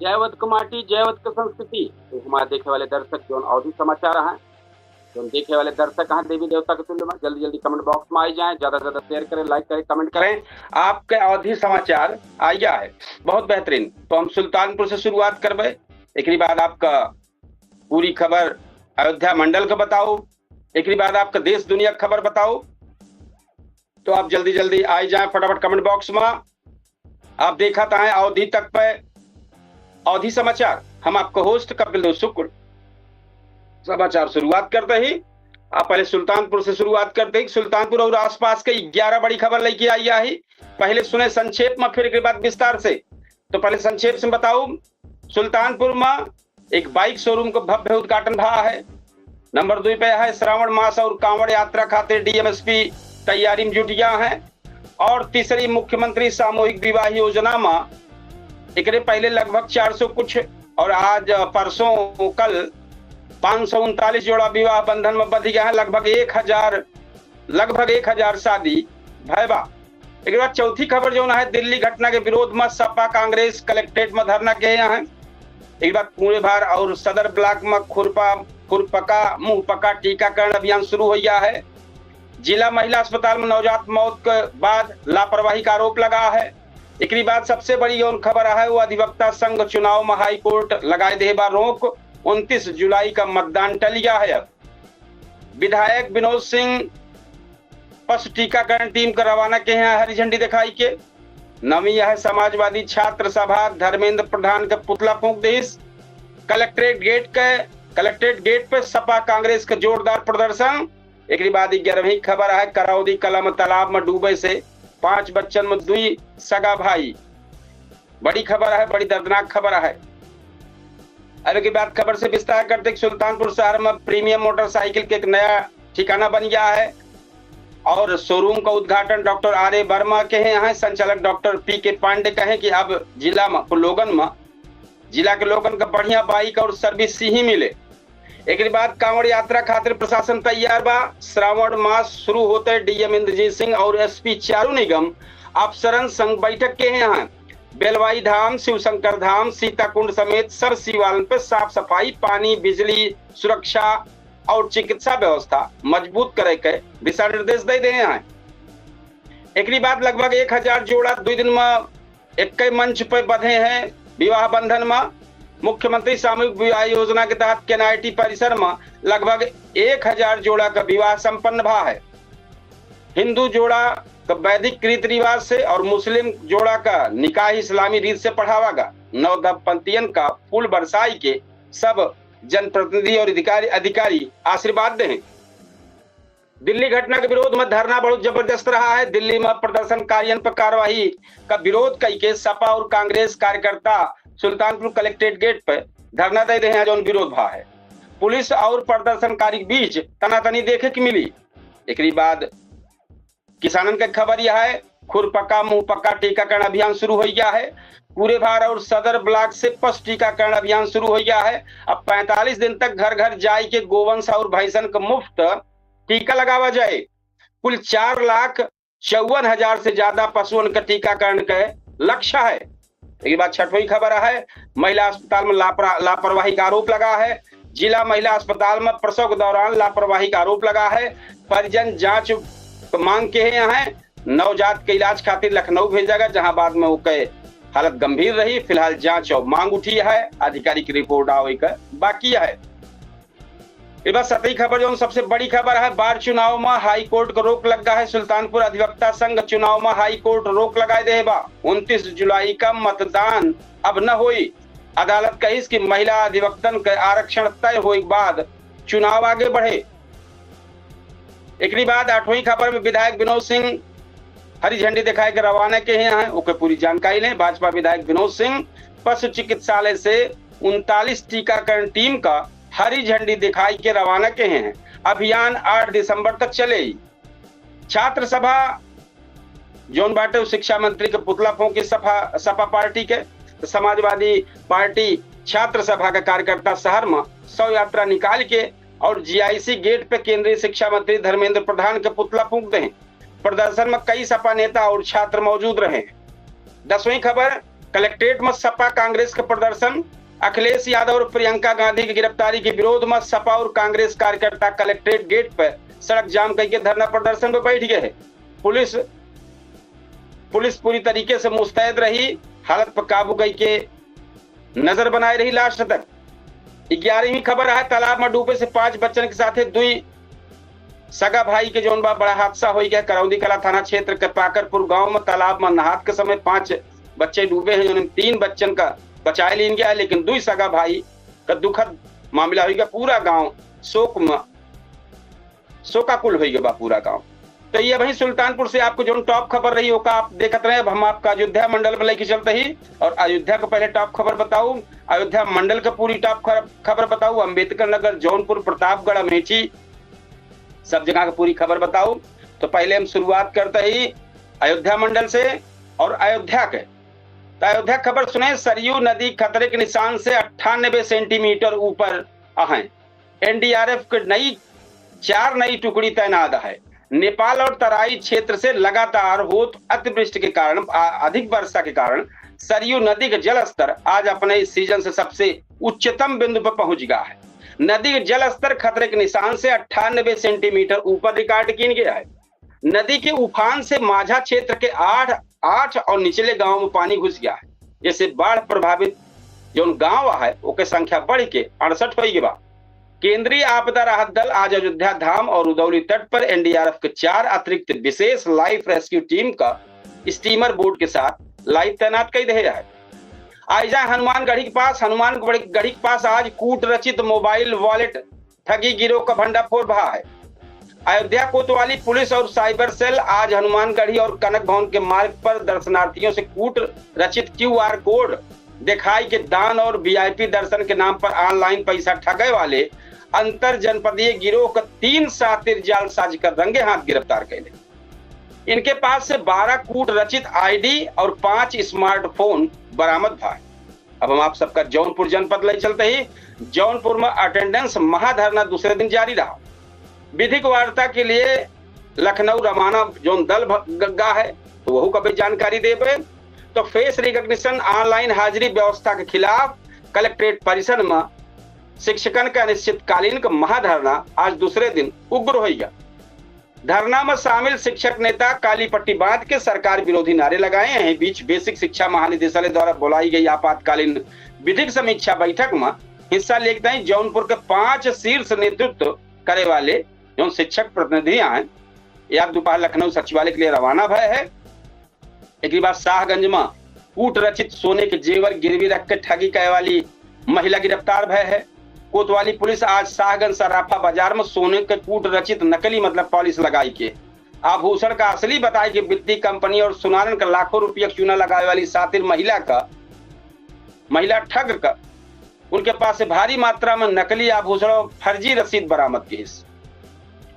जयवत को माटी जयवत को संस्कृति। तो हमारे देखे वाले दर्शक जो अवधि समाचार हैं, जो देखे वाले दर्शक हैं देवी देवता के तुल्य में, जल्दी जल्दी कमेंट बॉक्स में आई जाएं, ज्यादा से ज्यादा शेयर करें, लाइक करें, कमेंट करें। आपके अवधि समाचार आ गया है, बहुत बेहतरीन। तो हम सुल्तानपुर से शुरुआत करबे, एक बाद आपका पूरी खबर अयोध्या मंडल का बताओ, एक बाद आपका देश दुनिया खबर बताओ। तो आप जल्दी जल्दी आई जाए फटाफट कमेंट बॉक्स में। आप देखा था है अवधि तक पे अवधि समाचार। हम आपका होस्ट कपिल देव शुक्ल। समाचार शुरुआत करते ही आप पहले सुल्तानपुर से शुरुआत करते ही सुल्तानपुर और आसपास के 11 बड़ी खबर लेके आई है। पहले सुने संक्षेप में, फिर के बाद विस्तार से। तो पहले संक्षेप से बताऊं, सुल्तानपुर में एक बाइक शोरूम का भव्य उद्घाटन भा है। नंबर 2 पे है श्रावण मास और कांवड़ यात्रा खातिर डीएमएसपी तैयारी में जुटिया है। और तीसरी मुख्यमंत्री सामूहिक विवाह योजना में एक पहले लगभग 400 कुछ और आज परसों कल 539 जोड़ा विवाह बंधन में बंध गया है। लगभग 1000 शादी भैबा। एक बार चौथी खबर जो है दिल्ली घटना के विरोध में सपा कांग्रेस कलेक्ट्रेट में धरना के यहाँ है। एक बार पुणे भार और सदर ब्लॉक में खुरपका मुंहपका टीकाकरण अभियान शुरू हो गया है। जिला महिला अस्पताल में नवजात मौत के बाद लापरवाही का आरोप लगा है। एक बाद सबसे बड़ी जो खबर है वो अधिवक्ता संघ चुनाव में हाई कोर्ट लगाए देबा रोक। 29 जुलाई का मतदान टल गया है। अब विधायक विनोद सिंह पशु टीकाकरण टीम का रवाना के हैं हरी झंडी दिखाई के। नवी है समाजवादी छात्र सभा धर्मेंद्र प्रधान का पुतला फूंक देश। कलेक्ट्रेट गेट पे सपा कांग्रेस का जोरदार प्रदर्शन। एक बाद 11वीं खबर है करौदी कला में तालाब में डूबे से 5 बच्चन में 2 सगा भाई। बड़ी खबर है, बड़ी दर्दनाक खबर है। अरे की बात खबर से विस्तार करते सुल्तानपुर शहर में प्रीमियम मोटरसाइकिल के एक नया ठिकाना बन गया है और शोरूम का उद्घाटन डॉक्टर आर.ए. वर्मा के हैं। संचालक डॉक्टर पी.के. पांडे कहे कि अब जिला के लोगन का बढ़िया बाइक और सर्विस ही मिले। एक बाद कांवड़ यात्रा खातिर प्रशासन तैयार बा। श्रावण मास शुरू होते डीएम इंद्रजीत सिंह और एसपी चारू निगम अफसरन संग बैठक के हैं। बेलवाई धाम, शिवशंकर धाम, सीताकुंड समेत सब शिवालय पे साफ सफाई, पानी, बिजली, सुरक्षा और चिकित्सा व्यवस्था मजबूत करे के दिशा निर्देश दे रहे हैं। एक बाद लगभग 1000 जोड़ा 2 दिन में एक मंच पे बंधे हैं विवाह बंधन में। मुख्यमंत्री सामूहिक विवाह योजना के तहत केनाईटी परिसर में लगभग 1000 जोड़ा का विवाह संपन्न भा है। हिंदू जोड़ा का वैदिक रीति रिवाज से और मुस्लिम जोड़ा का निकाह इस्लामी रीत से पढ़ावागा। नवदंपतियन का फूल बरसाई के सब जनप्रतिनिधि और अधिकारी आशीर्वाद दें। दिल्ली घटना के विरोध में धरना बहुत जबरदस्त रहा है। दिल्ली में प्रदर्शनकारियों पर कार्रवाई का विरोध करके सपा और कांग्रेस कार्यकर्ता सुल्तानपुर कलेक्ट्रेट गेट पर धरना दे रहे हैं जो विरोध भा है। पुलिस और प्रदर्शनकारी के बीच तनातनी देखे की मिली। एक बाद किसानन की खबर यह है खुरपका मुंहपका टीकाकरण अभियान शुरू हो गया है। पूरे भार और सदर ब्लॉक से पशु टीकाकरण अभियान शुरू हो गया है। अब 45 दिन तक घर घर जाए के गोवंश और भैंसन का मुफ्त टीका लगावा जाए। कुल 4,54,000 से ज्यादा पशुओं का टीकाकरण का लक्ष्य है। एक बात 6वीं खबर है महिला अस्पताल में लापरवाही का आरोप लगा है। जिला महिला अस्पताल में प्रसव के दौरान लापरवाही का आरोप लगा है। परिजन जांच मांग के हैं। नवजात के इलाज खातिर लखनऊ भेजा गया जहां बाद में वो हालत गंभीर रही। फिलहाल जांच और मांग उठी है, आधिकारिक रिपोर्ट आवे का बाकी है। इस बार 7वीं खबर जो सबसे बड़ी खबर है बार चुनाव में हाई कोर्ट को रोक लगा है। सुल्तानपुर अधिवक्ता संघ चुनाव में हाई कोर्ट रोक लगाए दे बा। 29 जुलाई का मतदान अब न हुई। अदालत कही कि महिला अधिवक्तन के आरक्षण तय होने के बाद चुनाव आगे बढ़े। एक बाद 8वीं खबर में विधायक विनोद सिंह हरी झंडी दिखाए के रवाना के हैं। ओके पूरी जानकारी लें। भाजपा विधायक विनोद सिंह पशु चिकित्सालय से 39 टीकाकरण टीम का हरी झंडी दिखाई के रवाना के हैं। अभियान 8 दिसंबर तक चलेगी। छात्र सभा जोन बाटे शिक्षा मंत्री के पुतला फूंकी सपा पार्टी के। समाजवादी पार्टी छात्र सभा का कार्यकर्ता शहर में 100 यात्रा निकाल के और जीआईसी गेट पे केंद्रीय शिक्षा मंत्री धर्मेंद्र प्रधान के पुतला फूंक दें। प्रदर्शन में कई सपा नेता और छात्र मौजूद रहे। 10वीं खबर कलेक्ट्रेट में सपा कांग्रेस का प्रदर्शन। अखिलेश यादव और प्रियंका गांधी की गिरफ्तारी के विरोध में सपा और कांग्रेस कार्यकर्ता कलेक्ट्रेट गेट पर सड़क जाम करके धरना प्रदर्शन में बैठ गए हैं। पुलिस पूरी तरीके से मुस्तैद रही, हालत पर काबू करके नजर बनाए रही लास्ट तक। 11वीं खबर है, तालाब में डूबे से 5 बच्चन के साथ 2 सगा भाई के जोन बा बड़ा हादसा हो गया। करौदी कला थाना क्षेत्र के पाकरपुर गांव में तालाब में नहात के समय 5 बच्चे डूबे हैं, जिन्हें 3 बच्चन का बचाए लीन गया है, लेकिन 2 सगा भाई का दुखद मामला हो गया। पूरा गांव शोकाकुल हो गया पूरा गांव। तो ये वही सुल्तानपुर से आपको जो टॉप खबर रही होगा आप देखते रहे। अब हम आपका अयोध्या मंडल में लेके चलते ही, और अयोध्या को पहले टॉप खबर बताऊं, अयोध्या मंडल का पूरी टॉप खबर बताऊं, अम्बेडकर नगर, जौनपुर, प्रतापगढ़, अमेठी, सब जगह की पूरी खबर बताऊं। तो पहले हम शुरुआत करते ही अयोध्या मंडल से और अयोध्या के। तो अयोध्या खबर सुने, सरयू नदी खतरे के निशान से 98 सेंटीमीटर ऊपर है। एनडीआरएफ की 4 नई टुकड़ी तैनात है। नेपाल और तराई क्षेत्र से लगातार होत अतिवृष्टि के कारण, अधिक वर्षा के कारण सरयू नदी का जल स्तर आज अपने इस सीजन से सबसे उच्चतम बिंदु पर पहुंच गया है। नदी का जल स्तर खतरे के निशान से 98 सेंटीमीटर ऊपर रिकॉर्ड किया गया है। नदी के उफान से माझा क्षेत्र के 8 और निचले गांव में पानी घुस गया है, जिससे बाढ़ प्रभावित जो गांव है उसकी संख्या बढ़ के 68 हो गई। केंद्रीय आपदा राहत दल आज अयोध्या धाम और उदौली तट पर एनडीआरएफ के 4 अतिरिक्त विशेष लाइफ रेस्क्यू टीम का स्टीमर बोट के साथ लाइव तैनात कर रहे हैं। आइजा हनुमानगढ़ी के पास आज कूट रचित मोबाइल वॉलेट ठगी गिरोह का भंडाफोड़ भा है। अयोध्या कोतवाली पुलिस और साइबर सेल आज हनुमानगढ़ी और कनक भवन के मार्ग पर दर्शनार्थियों से कूट रचित QR कोड दिखाई के दान और VIP दर्शन के नाम पर ऑनलाइन पैसा ठगे वाले अंतर जनपदीय गिरोह का 3 शातिर जालसाज कर रंगे हाथ गिरफ्तार कर ले। इनके पास से 12 कूट रचित ID और 5 स्मार्टफोन बरामद हुआ है। अब हम आप सबका जौनपुर जनपद ले चलते ही, जौनपुर में अटेंडेंस महाधरना दूसरे दिन जारी रहा। विधिक वार्ता के लिए लखनऊ रवाना जो दल गगा है, तो वह कभी जानकारी देवे। तो फेस रिकॉग्निशन ऑनलाइन हाजिरी व्यवस्था के खिलाफ कलेक्ट्रेट परिसर में शिक्षकन का अनिश्चितकालीन का महाधरना आज दूसरे दिन उग्र हो गया। धरना में शामिल शिक्षक नेता काली पट्टी बांध के सरकार विरोधी नारे लगाए हैं। बीच बेसिक शिक्षा महानिदेशालय द्वारा बुलाई गई आपातकालीन विधिक समीक्षा बैठक में हिस्सा लेते हैं जौनपुर के 5 शीर्ष नेतृत्व करे वाले जो शिक्षक प्रतिनिधियां हैं, या दोपहर लखनऊ सचिवालय के लिए रवाना भय है। एक बार शाहगंज में कूट रचित सोने के जेवर गिरवी रख के ठगी करे वाली महिला गिरफ्तार भय है। कोतवाली पुलिस आज शाहगंज सराफा बाजार में सोने के कूट रचित नकली मतलब पॉलिश लगाई के आभूषण का असली बताई कि वित्तीय कंपनी और सुनारन का लाखों रुपया चूना लगाने वाली सातिर महिला ठग का उनके पास से भारी मात्रा में नकली आभूषण और फर्जी रसीद बरामद की।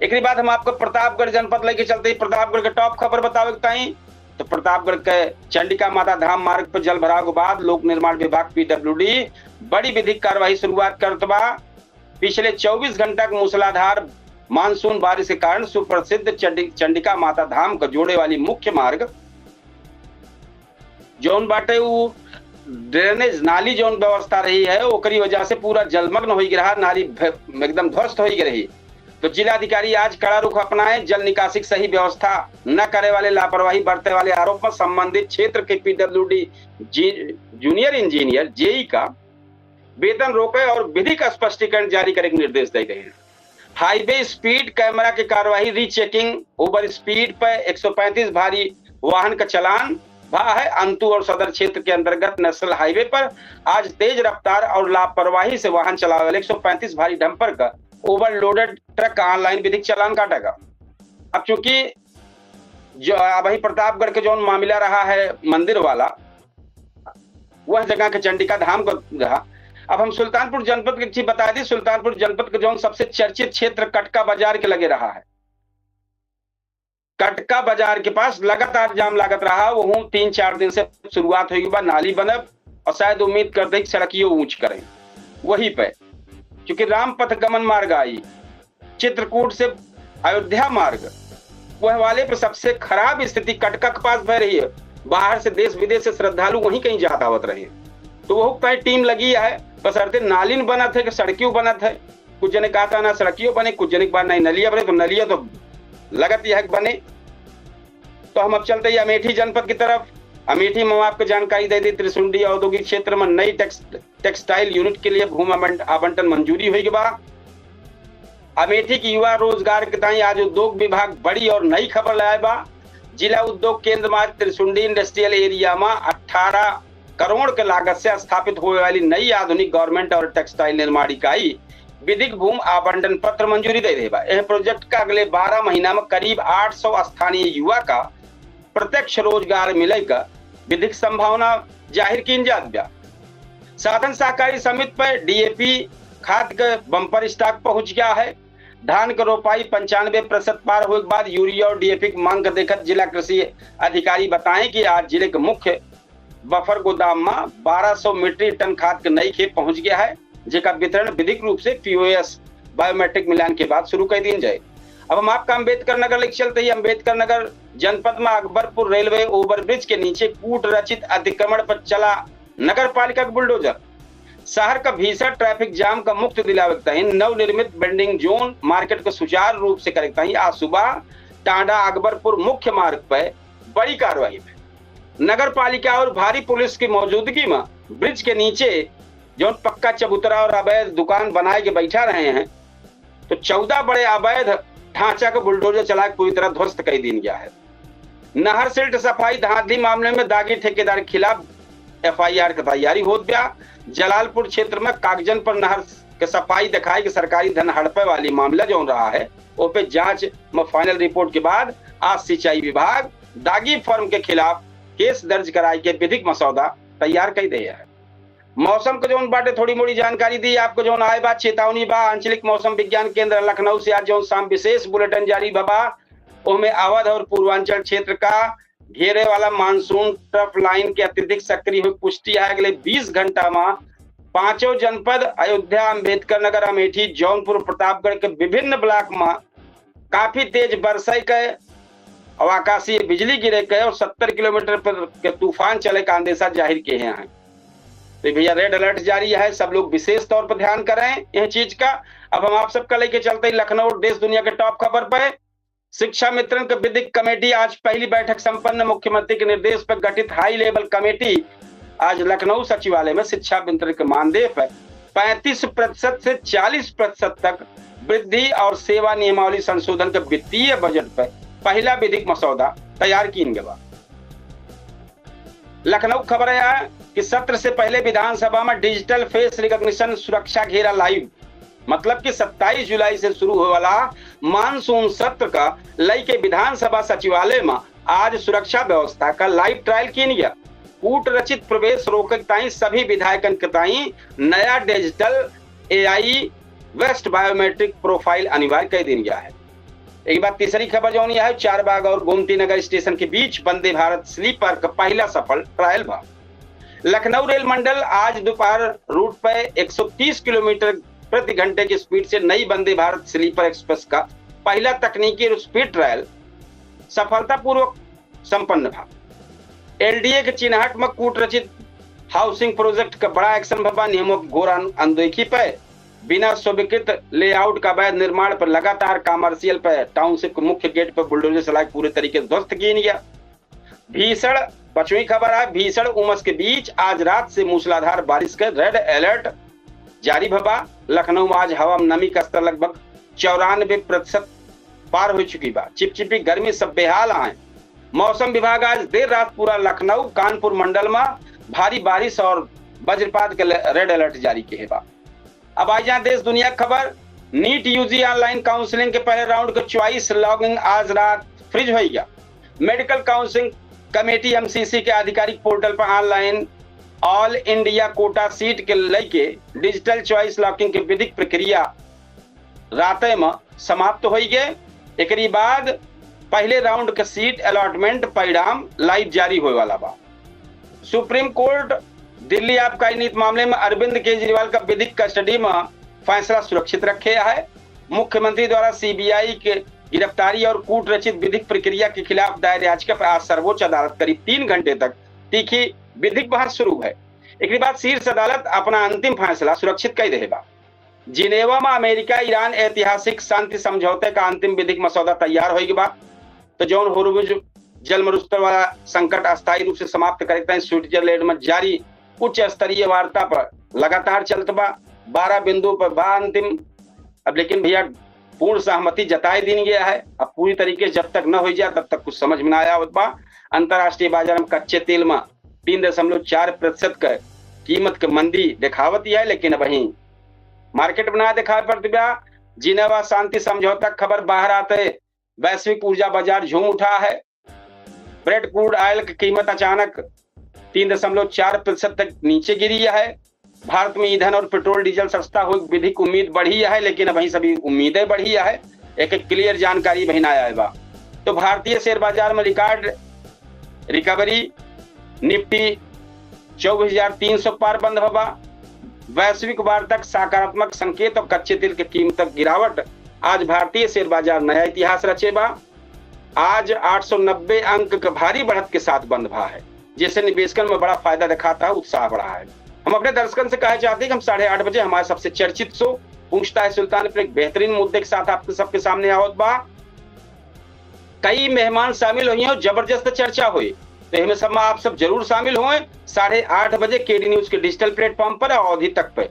एक बाद हम आपको प्रतापगढ़ जनपद लेके चलते ही प्रतापगढ़ के टॉप खबर बतावे। तो प्रतापगढ़ के चंडिका माता धाम मार्ग पर जल भराव के बाद लोक निर्माण विभाग PWD बड़ी विधिक कार्रवाई शुरुआत करत बा। पिछले 24 घंटा के मूसलाधार मानसून बारिश के कारण सुप्रसिद्ध चंडिका माता धाम का जोड़े वाली मुख्य मार्ग जौन बाटे वो ड्रेनेज नाली जौन व्यवस्था रही है ओकरी वजह से पूरा जलमग्न हो रहा, नाली एकदम ध्वस्त हो रही। तो जिलाधिकारी आज कड़ा रुख अपनाए, जल निकासी की सही व्यवस्था न करे वाले लापरवाही बरतने वाले आरोप में संबंधित क्षेत्र के PWD जूनियर इंजीनियर JE का वेतन रोके और विधिक स्पष्टीकरण जारी करने के निर्देश दिए गए हैं। हाईवे स्पीड कैमरा की कार्यवाही रीचेकिंग, ओवर स्पीड पर 135 भारी वाहन का चालान भा है। अंतु और सदर क्षेत्र के अंतर्गत नेशनल हाईवे पर आज तेज रफ्तार और लापरवाही से वाहन चलाने वाले 135 भारी डंपर का ओवरलोडेड ट्रक का ऑनलाइन विधिक चालान काटेगा। अब चूंकि जो वही प्रतापगढ़ के जो मामला रहा है मंदिर वाला, वह जगह के चंडिका धाम को रहा। अब हम सुल्तानपुर जनपद की चीज बता दी। सुल्तानपुर जनपद के जो सबसे चर्चित क्षेत्र कटका बाजार के लगे रहा है। कटका बाजार के पास लगातार जाम लागत रहा। वो 3-4 दिन से शुरुआत हुई बा नाली बनब और शायद उम्मीद करते कि सड़कियों ऊंच करें। वहीं पे क्योंकि राम पथ गमन मार्ग आई, चित्रकूट से अयोध्या मार्ग, वह वाले पर सबसे खराब स्थिति कटका के पास बह रही है। बाहर से देश विदेश से श्रद्धालु वहीं कहीं जात आवत रहे, तो वो कहीं टीम लगी है। बस अर्थे नालिन बना थे कि सड़कियों बना थे, कुछ जने कहा था ना सड़कियों बने, कुछ जने बार नहीं नलिया बने, तो नलिया तो लगत यह बने। तो हम अब चलते हैं अमेठी जनपद की तरफ। अमेठी में आपको जानकारी दे दी, त्रिशुंडी औद्योगिक क्षेत्र में नई टेक्सटाइल यूनिट के लिए भूमि आवंटन मंजूरी हुई के बाद अमेठी की युवा रोजगार के ताई आज उद्योग विभाग बड़ी और नई खबर लाया बा। जिला उद्योग केंद्र में त्रिशुंडी इंडस्ट्रियल एरिया में 18 करोड़ के लागत से स्थापित होने वाली नई आधुनिक गवर्नमेंट और टेक्सटाइल निर्माण इकाई विधिक भूमि आवंटन पत्र मंजूरी दे देगा। यह प्रोजेक्ट का अगले 12 महीना में करीब 800 स्थानीय युवा का प्रत्यक्ष रोजगार मिलेगा विधिक संभावना जाहिर की जात। साधन सहकारी समिति पर डीएपी खाद का बम्पर स्टॉक पहुंच गया है। धान का रोपाई 95% पार होने के बाद यूरिया और डीएपी की मांग देखकर जिला कृषि अधिकारी बताएं कि आज जिले के मुख्य बफर गोदाम में 1200 मीट्रिक टन खाद का नई खेप पहुंच गया है, जिसका वितरण विधिक रूप से पीओएस बायोमेट्रिक मिलान के बाद शुरू कर दी जाए। अब हम आपका अम्बेडकर नगर लेके चलते हैं। अम्बेडकर नगर जनपद में अकबरपुर रेलवे ओवरब्रिज के नीचे कूट रचित अतिक्रमण पर चला नगर पालिका का बुलडोजर। शहर का भीषण ट्रैफिक जाम का मुक्त दिलावता है। नवनिर्मित बेंडिंग जोन मार्केट को सुचारू रूप से करेक्ता है। आज सुबह टांडा अकबरपुर मुख्य मार्ग पर बड़ी कार्रवाई में नगर पालिका और भारी पुलिस की मौजूदगी में ब्रिज के नीचे जो पक्का चबूतरा और अवैध दुकान बनाए के बैठा रहे हैं, तो 14 बड़े अवैध ढांचा का बुलडोजर चला पूरी तरह ध्वस्त कर दिया गया है। नहर सिल्ट सफाई धांधली मामले में दागी ठेकेदार के खिलाफ एफआईआर की तैयारी हो गया। जलालपुर क्षेत्र में कागजन पर नहर के सफाई दिखाई कि सरकारी धन हड़पे वाली मामला जो रहा है वो पे जांच में फाइनल रिपोर्ट के बाद आज सिंचाई विभाग दागी फर्म के खिलाफ केस दर्ज कराई के विधिक मसौदा तैयार कर दिया है। मौसम को जो बाटे थोड़ी मोड़ी जानकारी दी आपको। जो आए बात चेतावनी बा आंचलिक मौसम विज्ञान केंद्र लखनऊ से आज जो शाम विशेष बुलेटिन जारी बा, उसमें अवध और पूर्वांचल क्षेत्र का घेरे वाला मानसून ट्रफ लाइन के अत्यधिक सक्रिय हुई पुष्टि है। अगले 20 घंटा में पांचों जनपद अयोध्या, अम्बेडकर नगर, अमेठी, जौनपुर, प्रतापगढ़ के विभिन्न ब्लॉक में काफी तेज बरसाई के और आकाशीय बिजली गिरे के और 70 किलोमीटर पर के तूफान चले का अंदेशा जाहिर किए हैं। तो भैया रेड अलर्ट जारी है, सब लोग विशेष तौर पर ध्यान करें यह चीज का। अब हम आप सबका लेके चलते हैं लखनऊ देश दुनिया के टॉप खबर पे। शिक्षा मित्रों की विधिक कमेटी आज पहली बैठक संपन्न। मुख्यमंत्री के निर्देश पर गठित हाई लेवल कमेटी आज लखनऊ सचिवालय में शिक्षा मित्रों के मानदेय पर 35% से 40% तक वृद्धि और सेवा नियमावली संशोधन के वित्तीय बजट पर पहला विधिक मसौदा तैयार किया गया। लखनऊ खबर है कि सत्र से पहले विधानसभा में डिजिटल फेस रिकॉग्निशन सुरक्षा घेरा लाइव, मतलब कि 27 जुलाई से शुरू होने वाला मानसून सत्र का लेके विधानसभा सचिवालय में आज सुरक्षा व्यवस्था का लाइव ट्रायल किया गया। कूट रचित प्रवेश रोके ताई सभी विधायकन के ताई नया डिजिटल एआई वेस्ट बायोमेट्रिक प्रोफाइल अनिवार्य कर दिया गया है। एक बात तीसरी खबर जो है चारबाग और गोमती नगर स्टेशन के बीच वंदे भारत स्लीपर का पहला सफल ट्रायल था। लखनऊ रेल मंडल आज दोपहर रूट पर 130 किलोमीटर प्रति घंटे की स्पीड से नई वंदे भारत स्लीपर एक्सप्रेस का पहला तकनीकी स्पीड ट्रायल सफलतापूर्वक संपन्न था। एलडीए के चिन्हट में कूट रचित हाउसिंग प्रोजेक्ट का बड़ा एक्शन भवा नियमों की घोर अनदेखी पे बिना स्वीकृत लेआउट का अवैध निर्माण पर लगातार कमर्शियल पर टाउनशिप के मुख्य गेट पर बुलडोजर चला पूरे तरीके से ध्वस्त किया गया। भीषण 5वीं खबर है, भीषण उमस के बीच आज रात से मूसलाधार बारिश का रेड अलर्ट जारी भवा। लखनऊ में आज हवा में नमी का स्तर लगभग 94% पार हो चुकी बा। चिपचिपी गर्मी सब बेहाल आए। मौसम विभाग आज देर रात पूरा लखनऊ कानपुर मंडल में भारी बारिश और वज्रपात के रेड अलर्ट जारी किए बा। अब आ जाए देश दुनिया खबर। नीट यूजी ऑनलाइन काउंसलिंग के पहले राउंड का चॉइस लॉगिंग आज रात फ्रीज हो गया। मेडिकल काउंसलिंग कमेटी एमसीसी के आधिकारिक पोर्टल पर online all India quota seat के लेके डिजिटल चॉइस लॉकिंग की विधिक प्रक्रिया राते में समाप्त हो गए। एक बाद पहले राउंड के सीट अलॉटमेंट परिणाम लाइव जारी होने वाला बा। सुप्रीम कोर्ट दिल्ली आबकारी नीति मामले में अरविंद केजरीवाल का विधिक कस्टडी में फैसला सुरक्षित रखे है। मुख्यमंत्री द्वारा सीबीआई के गिरफ्तारी और कूट रचित विधिक प्रक्रिया के खिलाफ दायर याचिका पर आज सर्वोच्च अदालत करीब 3 घंटे तक तीखी विधिक बहस शुरू है। एक बाद शीर्ष अदालत अपना अंतिम फैसला सुरक्षित कर देगा। जिनेवा में अमेरिका ईरान ऐतिहासिक शांति समझौते का अंतिम विधिक मसौदा तैयार होगी बात तो जौन होर्मुज जल मरुस्थल वाला संकट अस्थायी रूप से समाप्त करता है स्विट्जरलैंड में जारी उच्च स्तरीय वार्ता पर लगातार चलत बा 12 बिंदु पर बा अंतिम। अब लेकिन भैया पूर्ण सहमति जताई दी गया है। अब पूरी तरीके जब तक न हो जाए तब तक कुछ समझ में न आया बा। अंतरराष्ट्रीय बाजार में कच्चे तेल में 3.4% का कीमत की मंदी दिखावती है, लेकिन वहीं मार्केट बना दिखाई पड़ती बा। जिनेवा शांति समझौता खबर बाहर आते वैश्विक ऊर्जा बाजार झूम उठा है। ब्रेड क्रूड ऑयल की कीमत अचानक 3.4% तक नीचे गिरी है। भारत में ईंधन और पेट्रोल डीजल सस्ता हो विधिक उम्मीद बढ़ी है, लेकिन वहीं सभी उम्मीदें बढ़ी है। एक क्लियर जानकारी वहीं आया है बा। तो भारतीय शेयर बाजार में रिकॉर्ड रिकवरी, निफ्टी 24,300 पार बंद होगा। वैश्विक वार्ता सकारात्मक संकेत और कच्चे तेल की कीमत गिरावट आज भारतीय शेयर बाजार नया इतिहास रचेबा। आज 890 अंक का भारी बढ़त के साथ बंद भा है, जिससे निवेशकों में बड़ा फायदा दिखाता है, उत्साह बढ़ा है। हम अपने दर्शकों से कहना चाहते हैं कि हम 8:30 बजे हमारे सबसे चर्चित शो पूछता है सुल्तान पर एक बेहतरीन मुद्दे के साथ आपके सबके सामने आवत बा। कई मेहमान शामिल हुई और जबरदस्त चर्चा हुई, तो इनमें सब आप सब जरूर शामिल हुए। 8:30 बजे केडी न्यूज के डिजिटल प्लेटफॉर्म पर और अवधि तक पे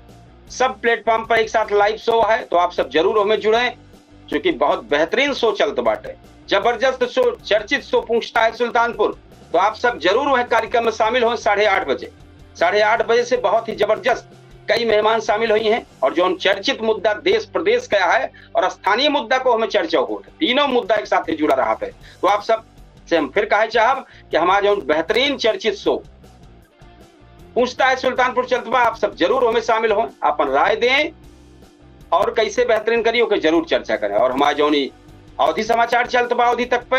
सब प्लेटफॉर्म पर एक साथ लाइव शो है, तो आप सब जरूर हमें जुड़े, क्योंकि बहुत बेहतरीन शो चलते बाटे, जबरदस्त शो, चर्चित शो पूछता है सुल्तानपुर। तो आप सब जरूर वह कार्यक्रम में शामिल हो 8:30 बजे। 8:30 बजे से बहुत ही जबरदस्त कई मेहमान शामिल हुई हैं और जो चर्चित मुद्दा देश प्रदेश का है और स्थानीय मुद्दा को हमें चर्चा हो, तीनों मुद्दा एक साथ जुड़ा रहा है। तो आप सब से हम फिर कहे चाहब कि हमारा जो बेहतरीन चर्चित शो पूछता है सुल्तानपुर चलतबा, आप सब जरूर हमें शामिल हो, अपन राय दें और कैसे बेहतरीन करिए ओके जरूर चर्चा करें। और हमारा जो अवधि समाचार चलतबा अवधि तक पे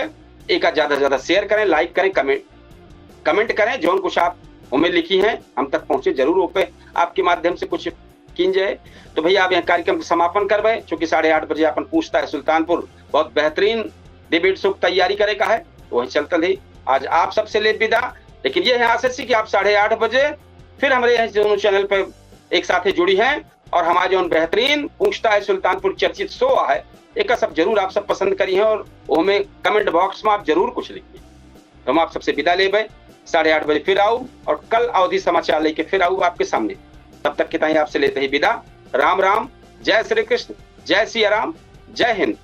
एक ज्यादा से ज्यादा शेयर करें, लाइक करें, कमेंट करें। जो कुछ आप हमें लिखी हैं हम तक पहुंचे जरूर हो पे आपके माध्यम से कुछ कीजिए। तो भैया आप यहाँ कार्यक्रम का समापन करवाए, चूंकि 8:30 बजे अपन पूछता है सुल्तानपुर बहुत बेहतरीन डिबेट शो तैयारी करे का है, तो वही चलता ही आज आप सबसे ले विदा। लेकिन ये है आशा कि आप 8:30 बजे फिर हमारे यहाँ चैनल पे एक साथ जुड़ी हैं और हमारा जो बेहतरीन पूछता है सुल्तानपुर चर्चित शो है एक सब जरूर आप सब पसंद करी हैं और वो हमें कमेंट बॉक्स में आप जरूर कुछ लिखिए। तो हम आप सबसे विदा ले भाई, 8:30 बजे फिर आऊँ और कल अवधि समाचार लेके फिर आऊँ आपके सामने। तब तक के ताई आपसे लेते ही विदा। राम राम, जय श्री कृष्ण, जय सिया राम, जय हिंद।